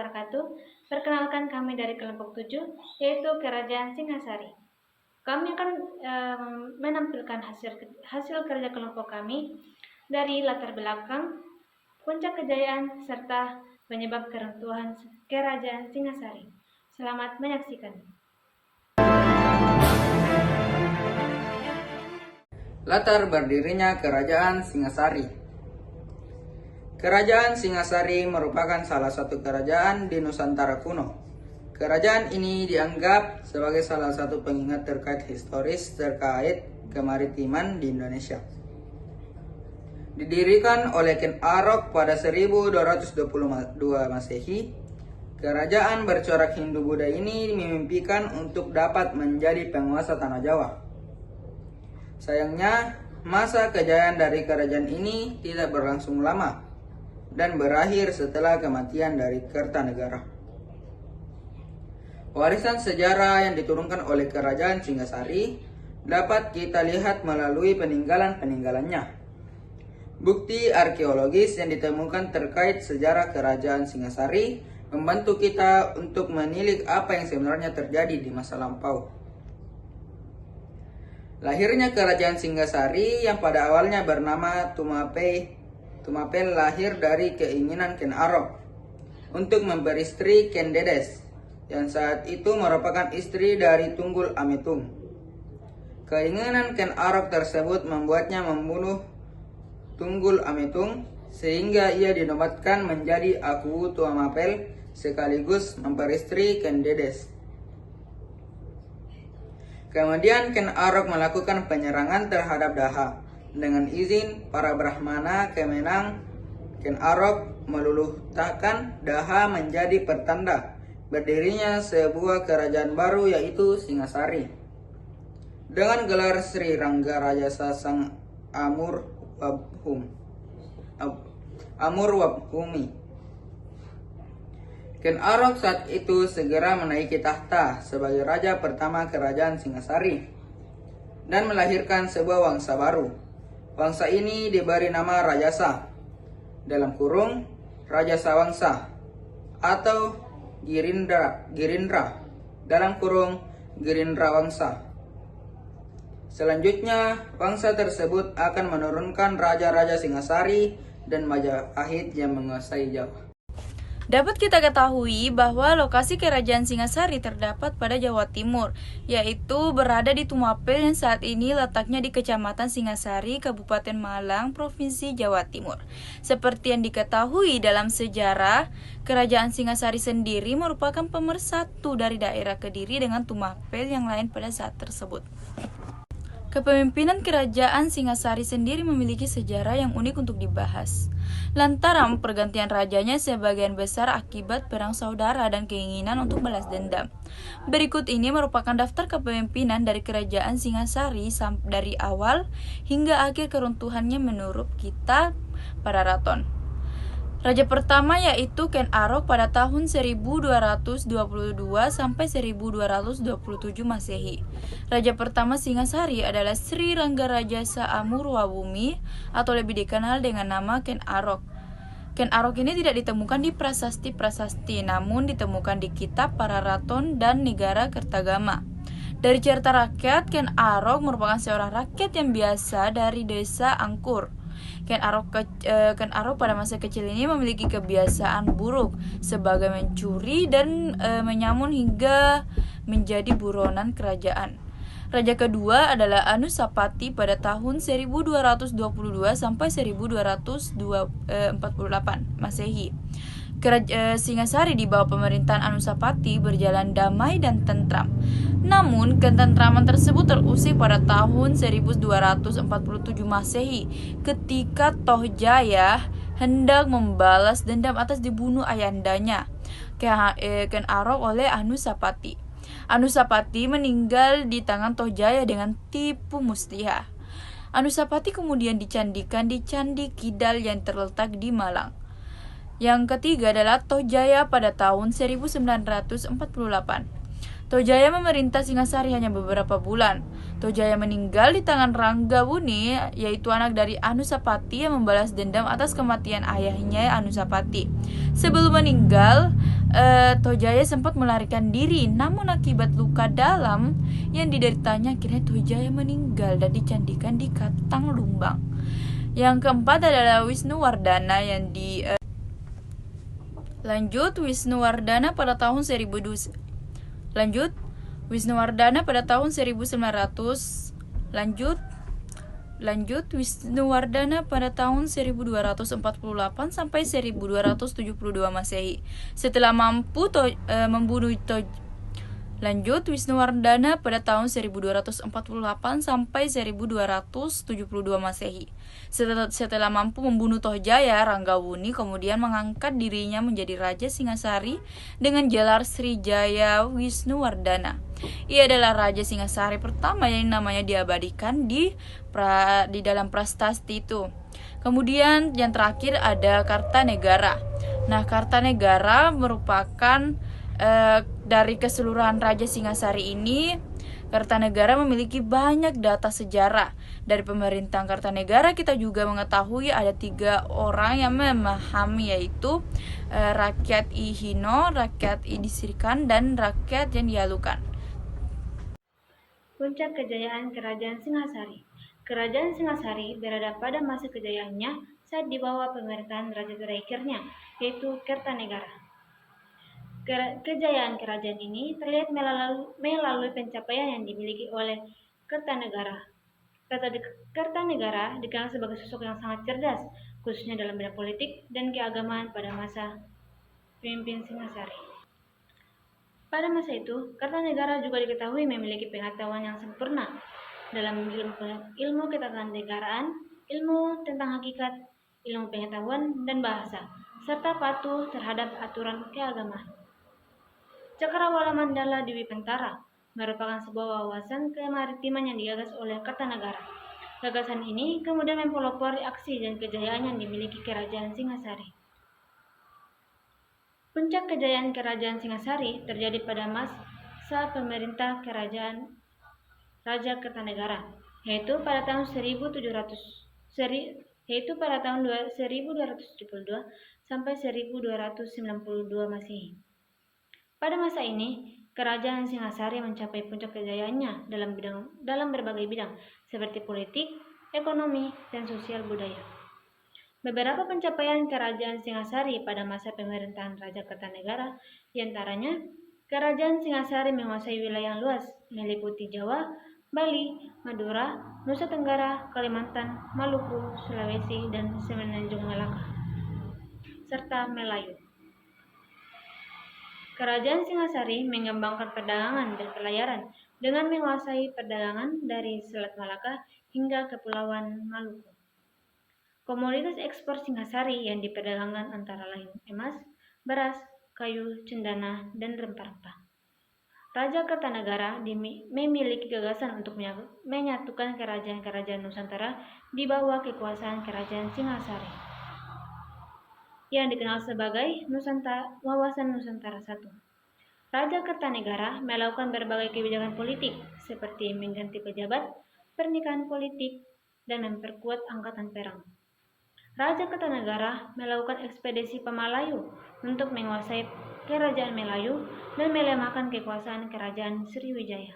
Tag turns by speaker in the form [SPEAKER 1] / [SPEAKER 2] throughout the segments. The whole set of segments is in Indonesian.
[SPEAKER 1] wabarakatuh. Perkenalkan kami dari kelompok 7, yaitu Kerajaan Singasari. Kami akan menampilkan hasil kerja kelompok kami dari latar belakang, puncak kejayaan, serta penyebab keruntuhan Kerajaan Singasari. Selamat menyaksikan.
[SPEAKER 2] Latar berdirinya Kerajaan Singasari. Kerajaan Singasari merupakan salah satu kerajaan di Nusantara kuno. Kerajaan ini dianggap sebagai salah satu pengingat terkait historis terkait kemaritiman di Indonesia. Didirikan oleh Ken Arok pada 1222 Masehi, kerajaan bercorak Hindu-Buddha ini dimimpikan untuk dapat menjadi penguasa tanah Jawa. Sayangnya, masa kejayaan dari kerajaan ini tidak berlangsung lama dan berakhir setelah kematian dari Kertanegara. Warisan sejarah yang diturunkan oleh Kerajaan Singasari dapat kita lihat melalui peninggalan-peninggalannya. Bukti arkeologis yang ditemukan terkait sejarah Kerajaan Singasari membantu kita untuk menilik apa yang sebenarnya terjadi di masa lampau. Lahirnya Kerajaan Singasari yang pada awalnya bernama Tumapel lahir dari keinginan Ken Arok untuk memberi istri Ken Dedes, yang saat itu merupakan istri dari Tunggul Ametung. Keinginan Ken Arok tersebut membuatnya membunuh Tunggul Ametung, sehingga ia dinobatkan menjadi Aku Tumapel sekaligus memperistri Ken Dedes. Kemudian Ken Arok melakukan penyerangan terhadap Daha. Dengan izin para Brahmana Kemenang, Ken Arok meluluhtahkan Daha menjadi pertanda berdirinya sebuah kerajaan baru, yaitu Singasari, dengan gelar Sri Rangarajasa Sang Amurwabhumi. Ken Arok saat itu segera menaiki tahta sebagai raja pertama Kerajaan Singasari dan melahirkan sebuah wangsa baru. Wangsa ini diberi nama Rajasa, dalam kurung Rajasa Wangsa, atau Girindra, dalam kurung Girindra Wangsa. Selanjutnya, wangsa tersebut akan menurunkan raja-raja Singasari dan Majapahit yang menguasai Jawa.
[SPEAKER 3] Dapat kita ketahui bahwa lokasi Kerajaan Singasari terdapat pada Jawa Timur, yaitu berada di Tumapel yang saat ini letaknya di Kecamatan Singasari, Kabupaten Malang, Provinsi Jawa Timur. Seperti yang diketahui dalam sejarah, Kerajaan Singasari sendiri merupakan pemersatu dari daerah Kediri dengan Tumapel yang lain pada saat tersebut. Kepemimpinan Kerajaan Singasari sendiri memiliki sejarah yang unik untuk dibahas. Lantaran pergantian rajanya sebagian besar akibat perang saudara dan keinginan untuk balas dendam. Berikut ini merupakan daftar kepemimpinan dari Kerajaan Singasari dari awal hingga akhir keruntuhannya menurut kitab Pararaton. Raja pertama yaitu Ken Arok pada tahun 1222 sampai 1227 Masehi. Raja pertama Singasari adalah Sri Rangarajasa Amurwabhumi atau lebih dikenal dengan nama Ken Arok. Ken Arok ini tidak ditemukan di prasasti-prasasti, namun ditemukan di kitab Pararaton dan Negara Kertagama. Dari cerita rakyat, Ken Arok merupakan seorang rakyat yang biasa dari desa Angkur. Ken Arok pada masa kecil ini memiliki kebiasaan buruk sebagai mencuri dan menyamun hingga menjadi buronan kerajaan. Raja kedua adalah Anusapati pada tahun 1222 sampai 1248 Masehi. Singasari di bawah pemerintahan Anusapati berjalan damai dan tentram. Namun, ketentraman tersebut terusik pada tahun 1247 Masehi ketika Tohjaya hendak membalas dendam atas dibunuh ayandanya, Ken Arok, oleh Anusapati. Anusapati meninggal di tangan Tohjaya dengan tipu muslihat. Anusapati kemudian dicandikan di Candi Kidal yang terletak di Malang. Yang ketiga adalah Tohjaya pada tahun 1948. Tohjaya memerintah Singasari hanya beberapa bulan. Tohjaya meninggal di tangan Ranggabuni, yaitu anak dari Anusapati yang membalas dendam atas kematian ayahnya Anusapati. Sebelum meninggal, Tohjaya sempat melarikan diri, namun akibat luka dalam yang dideritanya akhirnya Tohjaya meninggal dan dicandikan di Katang Lumbang. Yang keempat adalah Wisnuwardana yang Lanjut, Wisnuwardana pada tahun 1900. Wisnuwardana pada tahun 1900. Lanjut, Wisnuwardana pada tahun 1248 sampai 1272 Masehi. Setelah mampu membunuh Lanjut, Wisnuwardana pada tahun 1248 sampai 1272 Masehi. Setelah mampu membunuh Tohjaya, Ranggawuni kemudian mengangkat dirinya menjadi Raja Singasari dengan gelar Srijaya Wisnuwardana. Ia adalah Raja Singasari pertama yang namanya diabadikan di dalam prasasti itu. Kemudian yang terakhir ada Kartanegara. Nah, Kartanegara merupakan dari keseluruhan Raja Singasari ini, Kartanegara memiliki banyak data sejarah. Dari pemerintahan Kartanegara kita juga mengetahui ada 3 orang yang memahami, yaitu rakyat Ihino, rakyat Idisirikan, dan rakyat yang dihalukan.
[SPEAKER 1] Puncak kejayaan Kerajaan Singasari. Kerajaan Singasari berada pada masa kejayaannya saat di bawah pemerintahan raja terakhirnya, yaitu Kertanegara. Kejayaan kerajaan ini terlihat melalui pencapaian yang dimiliki oleh Kertanegara. Kertanegara dikenal sebagai sosok yang sangat cerdas, khususnya dalam bidang politik dan keagamaan pada masa pemimpin Singasari. Pada masa itu, Kertanegara juga diketahui memiliki pengetahuan yang sempurna dalam ilmu ketatanegaraan, ilmu tentang hakikat, ilmu pengetahuan, dan bahasa, serta patuh terhadap aturan keagamaan. Cakrawala Mandala Dwipentara merupakan sebuah wawasan kemaritiman yang digagas oleh Kertanegara. Gagasan ini kemudian mempelopori aksi dan kejayaan yang dimiliki Kerajaan Singasari. Puncak kejayaan Kerajaan Singasari terjadi pada masa pemerintah Kerajaan Raja Kertanegara, yaitu pada tahun 1272 sampai 1292 Masehi. Pada masa ini, Kerajaan Singasari mencapai puncak kejayaannya dalam berbagai bidang, seperti politik, ekonomi, dan sosial budaya. Beberapa pencapaian Kerajaan Singasari pada masa pemerintahan Raja Kertanegara, diantaranya Kerajaan Singasari menguasai wilayah luas, meliputi Jawa, Bali, Madura, Nusa Tenggara, Kalimantan, Maluku, Sulawesi, dan Semenanjung Malaka, serta Melayu. Kerajaan Singasari mengembangkan perdagangan dan pelayaran dengan menguasai perdagangan dari Selat Malaka hingga Kepulauan Maluku. Komoditas ekspor Singasari yang diperdagangkan antara lain emas, beras, kayu, cendana, dan rempah-rempah. Raja Kertanegara memiliki gagasan untuk menyatukan kerajaan-kerajaan Nusantara di bawah kekuasaan Kerajaan Singasari, yang dikenal sebagai Wawasan Nusantara I. Raja Kertanegara melakukan berbagai kebijakan politik, seperti mengganti pejabat, pernikahan politik, dan memperkuat angkatan perang. Raja Kertanegara melakukan ekspedisi Pamalayu untuk menguasai Kerajaan Melayu dan melemahkan kekuasaan Kerajaan Sriwijaya.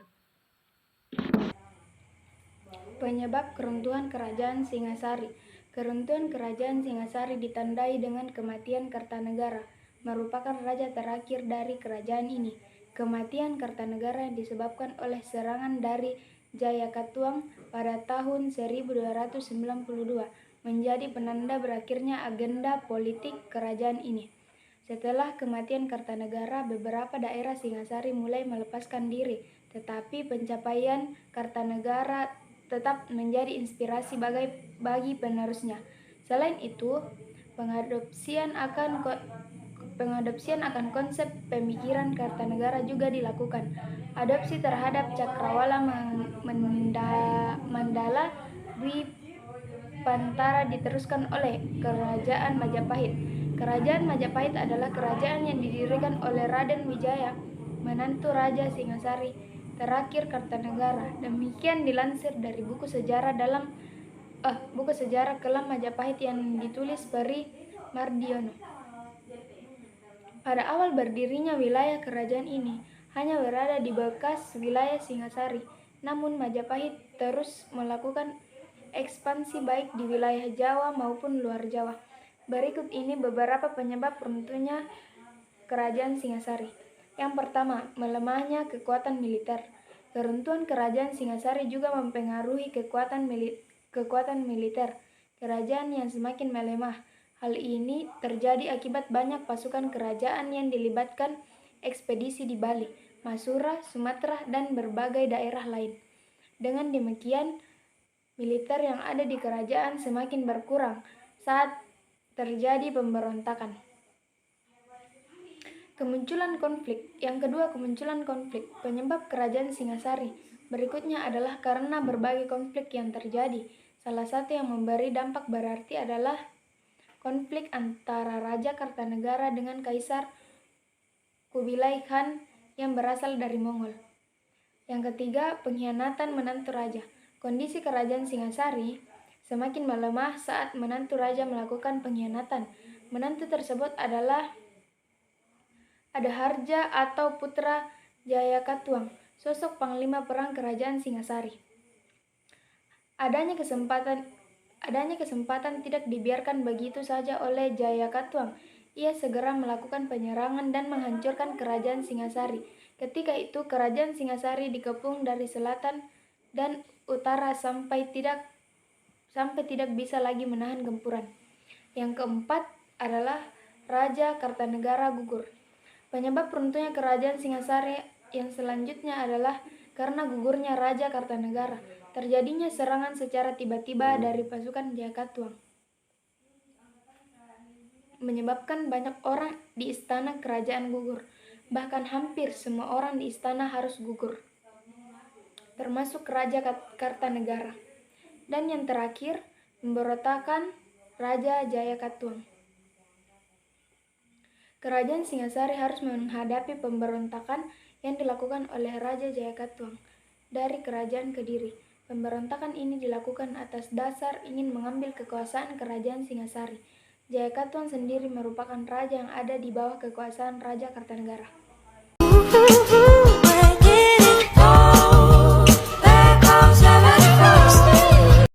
[SPEAKER 4] Penyebab keruntuhan Kerajaan Singasari. Keruntuhan Kerajaan Singasari ditandai dengan kematian Kertanegara, merupakan raja terakhir dari kerajaan ini. Kematian Kertanegara disebabkan oleh serangan dari Jayakatwang pada tahun 1292, menjadi penanda berakhirnya agenda politik kerajaan ini. Setelah kematian Kertanegara, beberapa daerah Singasari mulai melepaskan diri, tetapi pencapaian Kertanegara tetap menjadi inspirasi bagi penerusnya. Selain itu, pengadopsian akan konsep pemikiran Kertanegara juga dilakukan. Adopsi terhadap Cakrawala Mandala Dwipantara diteruskan oleh Kerajaan Majapahit. Kerajaan Majapahit adalah kerajaan yang didirikan oleh Raden Wijaya, menantu Raja Singasari terakhir Kertanegara. Demikian dilansir dari buku sejarah Kelam Majapahit yang ditulis Peri Mardiono. Pada awal berdirinya wilayah kerajaan ini hanya berada di bekas wilayah Singasari, namun Majapahit terus melakukan ekspansi baik di wilayah Jawa maupun luar Jawa. Berikut ini beberapa penyebab runtuhnya kerajaan Singasari. Yang pertama, melemahnya kekuatan militer. Keruntuhan kerajaan Singasari juga mempengaruhi kekuatan militer kerajaan yang semakin melemah. Hal ini terjadi akibat banyak pasukan kerajaan yang dilibatkan ekspedisi di Bali, Masura, Sumatera, dan berbagai daerah lain. Dengan demikian, militer yang ada di kerajaan semakin berkurang saat terjadi pemberontakan. Kemunculan konflik. Yang kedua, kemunculan konflik. Penyebab kerajaan Singasari berikutnya adalah karena berbagai konflik yang terjadi. Salah satu yang memberi dampak berarti adalah konflik antara Raja Kartanegara dengan Kaisar Kubilai Khan yang berasal dari Mongol. Yang ketiga, pengkhianatan menantu raja. Kondisi kerajaan Singasari semakin melemah saat menantu raja melakukan pengkhianatan. Menantu tersebut adalah Adaharja atau putra Jayakatwang, sosok panglima perang kerajaan Singasari. Adanya kesempatan tidak dibiarkan begitu saja oleh Jayakatwang. Ia segera melakukan penyerangan dan menghancurkan kerajaan Singasari. Ketika itu kerajaan Singasari dikepung dari selatan dan utara sampai tidak bisa lagi menahan gempuran. Yang keempat adalah Raja Kartanegara gugur. Penyebab runtuhnya kerajaan Singasari yang selanjutnya adalah karena gugurnya Raja Kartanegara. Terjadinya serangan secara tiba-tiba dari pasukan Jayakatwang, menyebabkan banyak orang di istana kerajaan gugur. Bahkan hampir semua orang di istana harus gugur, termasuk Raja Kartanegara. Dan yang terakhir, pemberontakan Raja Jayakatwang. Kerajaan Singasari harus menghadapi pemberontakan yang dilakukan oleh Raja Jayakatwang dari kerajaan Kediri. Pemberontakan ini dilakukan atas dasar ingin mengambil kekuasaan kerajaan Singasari. Jayakatwang sendiri merupakan raja yang ada di bawah kekuasaan Raja Kartanegara.